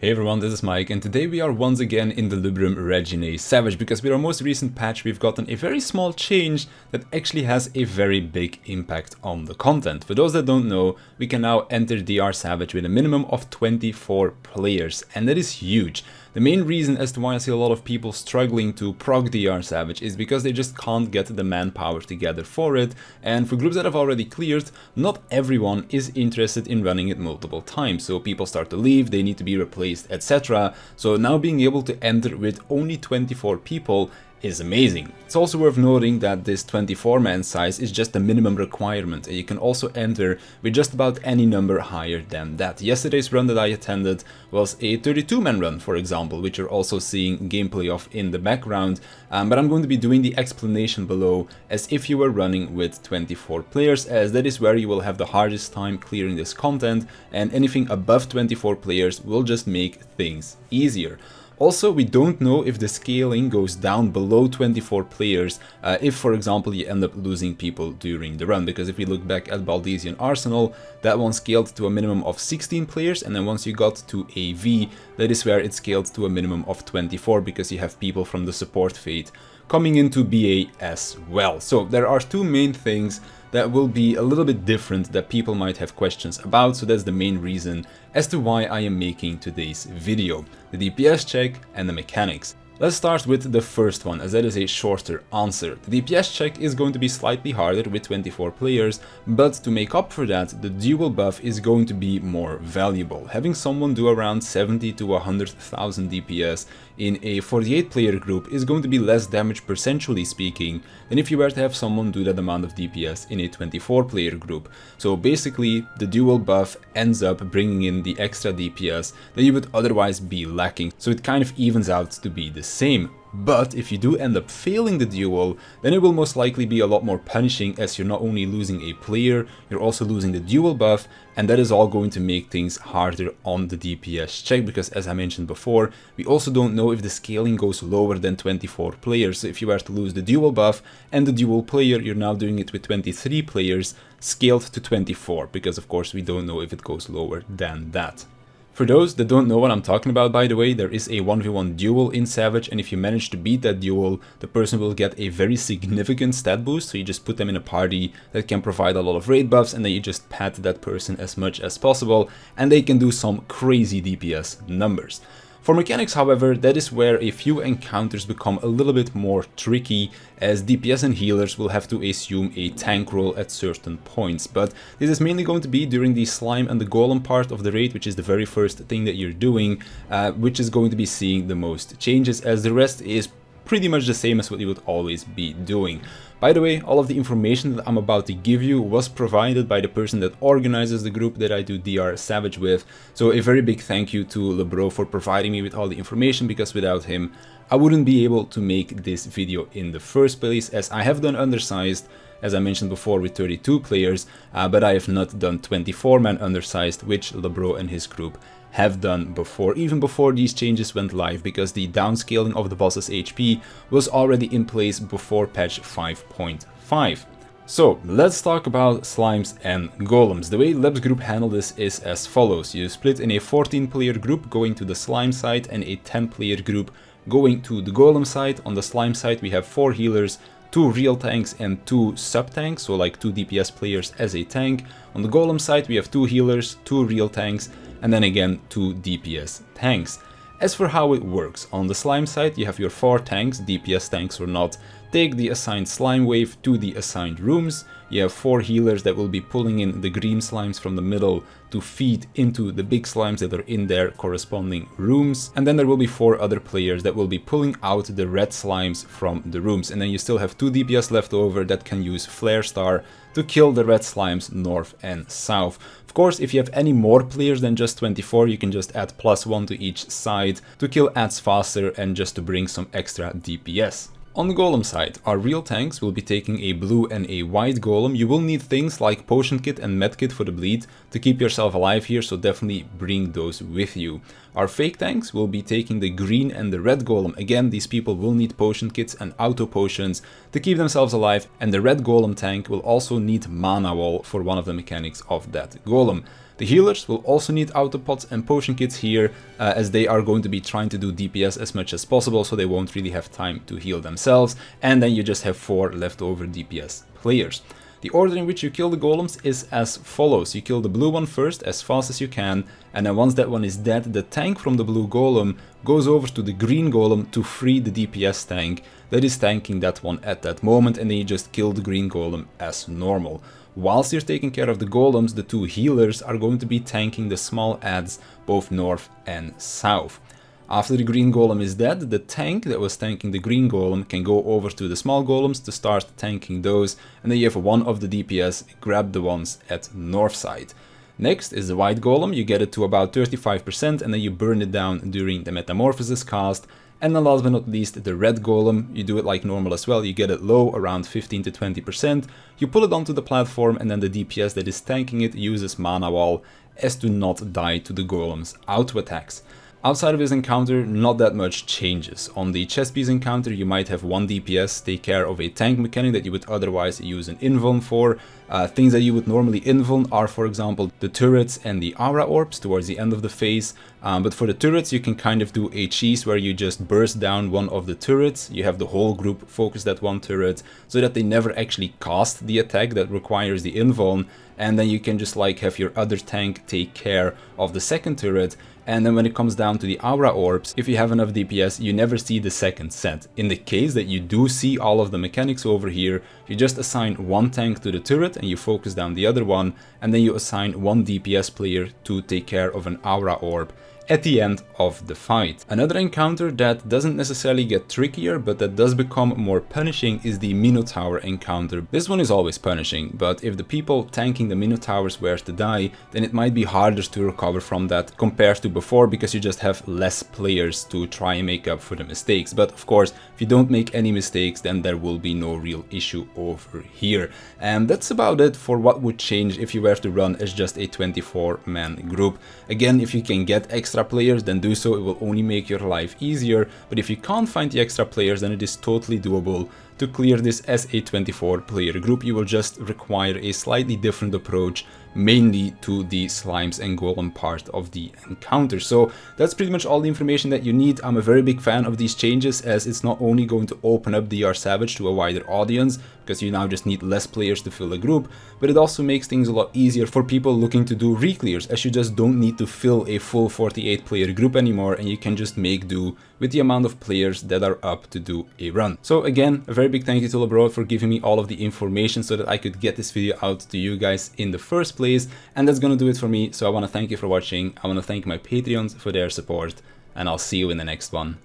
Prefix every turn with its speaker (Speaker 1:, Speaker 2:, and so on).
Speaker 1: Hey everyone, this is Mike, and today we are once again in Delubrum Reginae Savage, because with our most recent patch we've gotten a very small change that actually has a very big impact on the content. For those that don't know, we can now enter DR Savage with a minimum of 24 players, and that is huge. The main reason as to why I see a lot of people struggling to prog DR Savage is because they just can't get the manpower together for it, and for groups that have already cleared, not everyone is interested in running it multiple times, so people start to leave, they need to be replaced, etc. So now being able to enter with only 24 people is amazing. It's also worth noting that this 24-man size is just the minimum requirement, and you can also enter with just about any number higher than that. Yesterday's run that I attended was a 32-man run, for example, which you're also seeing gameplay of in the background, but I'm going to be doing the explanation below as if you were running with 24 players, as that is where you will have the hardest time clearing this content, and anything above 24 players will just make things easier. Also, we don't know if the scaling goes down below 24 players if, for example, you end up losing people during the run, because if we look back at Baldesian Arsenal, that one scaled to a minimum of 16 players, and then once you got to AV, that is where it scaled to a minimum of 24, because you have people from the support fate coming into BA as well. So there are two main things that will be a little bit different that people might have questions about, so that's the main reason as to why I am making today's video: the DPS check and the mechanics. Let's start with the first one, as that is a shorter answer. The DPS check is going to be slightly harder with 24 players, but to make up for that, the dual buff is going to be more valuable. Having someone do around 70 to 100,000 DPS in a 48 player group is going to be less damage percentually speaking than if you were to have someone do that amount of DPS in a 24 player group. So basically, the dual buff ends up bringing in the extra DPS that you would otherwise be lacking, so it kind of evens out to be the same. But if you do end up failing the duel, then it will most likely be a lot more punishing, as you're not only losing a player, you're also losing the dual buff, and that is all going to make things harder on the DPS check, because as I mentioned before, we also don't know if the scaling goes lower than 24 players. So if you were to lose the dual buff and the dual player, you're now doing it with 23 players scaled to 24, because of course we don't know if it goes lower than that. For those that don't know what I'm talking about, by the way, there is a 1v1 duel in Savage, and if you manage to beat that duel, the person will get a very significant stat boost. So you just put them in a party that can provide a lot of raid buffs, and then you just pat that person as much as possible, and they can do some crazy DPS numbers. For mechanics, however, that is where a few encounters become a little bit more tricky, as DPS and healers will have to assume a tank role at certain points. But this is mainly going to be during the slime and the golem part of the raid, which is the very first thing that you're doing, which is going to be seeing the most changes, as the rest is pretty much the same as what you would always be doing. By the way, all of the information that I'm about to give you was provided by the person that organizes the group that I do DR Savage with, so a very big thank you to Lebro for providing me with all the information, because without him I wouldn't be able to make this video in the first place, as I have done Undersized, as I mentioned before, with 32 players, but I have not done 24-man Undersized, which Lebro and his group have done before, even before these changes went live, because the downscaling of the boss's HP was already in place before patch 5.5. So let's talk about slimes and golems. The way Leb's group handled this is as follows: you split in a 14-player group going to the slime side, and a 10-player group going to the golem side. On the slime side we have 4 healers, 2 real tanks and 2 sub-tanks, so like 2 DPS players as a tank. On the golem side we have 2 healers, 2 real tanks, and then again 2 DPS tanks. As for how it works, on the slime side you have your 4 tanks, DPS tanks or not, take the assigned slime wave to the assigned rooms. You have 4 healers that will be pulling in the green slimes from the middle to feed into the big slimes that are in their corresponding rooms, and then there will be 4 other players that will be pulling out the red slimes from the rooms, and then you still have 2 DPS left over that can use Flare Star to kill the red slimes north and south. Of course, if you have any more players than just 24, you can just add +1 to each side to kill ads faster and just to bring some extra DPS. On the golem side, our real tanks will be taking a blue and a white golem. You will need things like potion kit and med kit for the bleed to keep yourself alive here, so definitely bring those with you. Our fake tanks will be taking the green and the red golem. Again, these people will need potion kits and auto potions to keep themselves alive, and the red golem tank will also need mana wall for one of the mechanics of that golem. The healers will also need auto pots and potion kits here, as they are going to be trying to do DPS as much as possible, so they won't really have time to heal themselves, and then you just have 4 leftover DPS players. The order in which you kill the golems is as follows. You kill the blue one first as fast as you can, and then once that one is dead, the tank from the blue golem goes over to the green golem to free the DPS tank that is tanking that one at that moment, and then you just kill the green golem as normal. Whilst you're taking care of the golems, the 2 healers are going to be tanking the small adds both north and south. After the green golem is dead, the tank that was tanking the green golem can go over to the small golems to start tanking those, and then you have one of the DPS grab the ones at north side. Next is the white golem. You get it to about 35% and then you burn it down during the metamorphosis cast. And then last but not least, the red golem, you do it like normal as well. You get it low, around 15 to 20%. You pull it onto the platform, and then the DPS that is tanking it uses mana wall as to not die to the golem's auto attacks. Outside of this encounter, not that much changes. On the chess piece encounter, you might have 1 DPS take care of a tank mechanic that you would otherwise use an invuln for. Things that you would normally invuln are, for example, the turrets and the aura orbs towards the end of the phase. But for the turrets, you can kind of do a cheese where you just burst down one of the turrets. You have the whole group focus that one turret so that they never actually cast the attack that requires the invuln. And then you can just like have your other tank take care of the second turret. And then when it comes down to the aura orbs, if you have enough DPS, you never see the second set. In the case that you do see all of the mechanics over here, you just assign 1 tank to the turret and you focus down the other one, and then you assign 1 DPS player to take care of an aura orb at the end of the fight. Another encounter that doesn't necessarily get trickier, but that does become more punishing is the Minotaur encounter. This one is always punishing, but if the people tanking the Minotaurs were to die, then it might be harder to recover from that compared to before, because you just have less players to try and make up for the mistakes. But of course, if you don't make any mistakes, then there will be no real issue over here. And that's about it for what would change if you were to run as just a 24-man group. Again, if you can get extra players, then do so. It will only make your life easier, but if you can't find the extra players, then it is totally doable to clear this as a 24-player group. You will just require a slightly different approach, mainly to the slimes and golem part of the encounter. So that's pretty much all the information that you need. I'm a very big fan of these changes, as it's not only going to open up DR Savage to a wider audience, because you now just need less players to fill a group, but it also makes things a lot easier for people looking to do re-clears, as you just don't need to fill a full 48-player group anymore, and you can just make do with the amount of players that are up to do a run. So again, a very big thank you to Lebro for giving me all of the information so that I could get this video out to you guys in the first place. And that's gonna do it for me. So I want to thank you for watching. I want to thank my Patreons for their support, and I'll see you in the next one.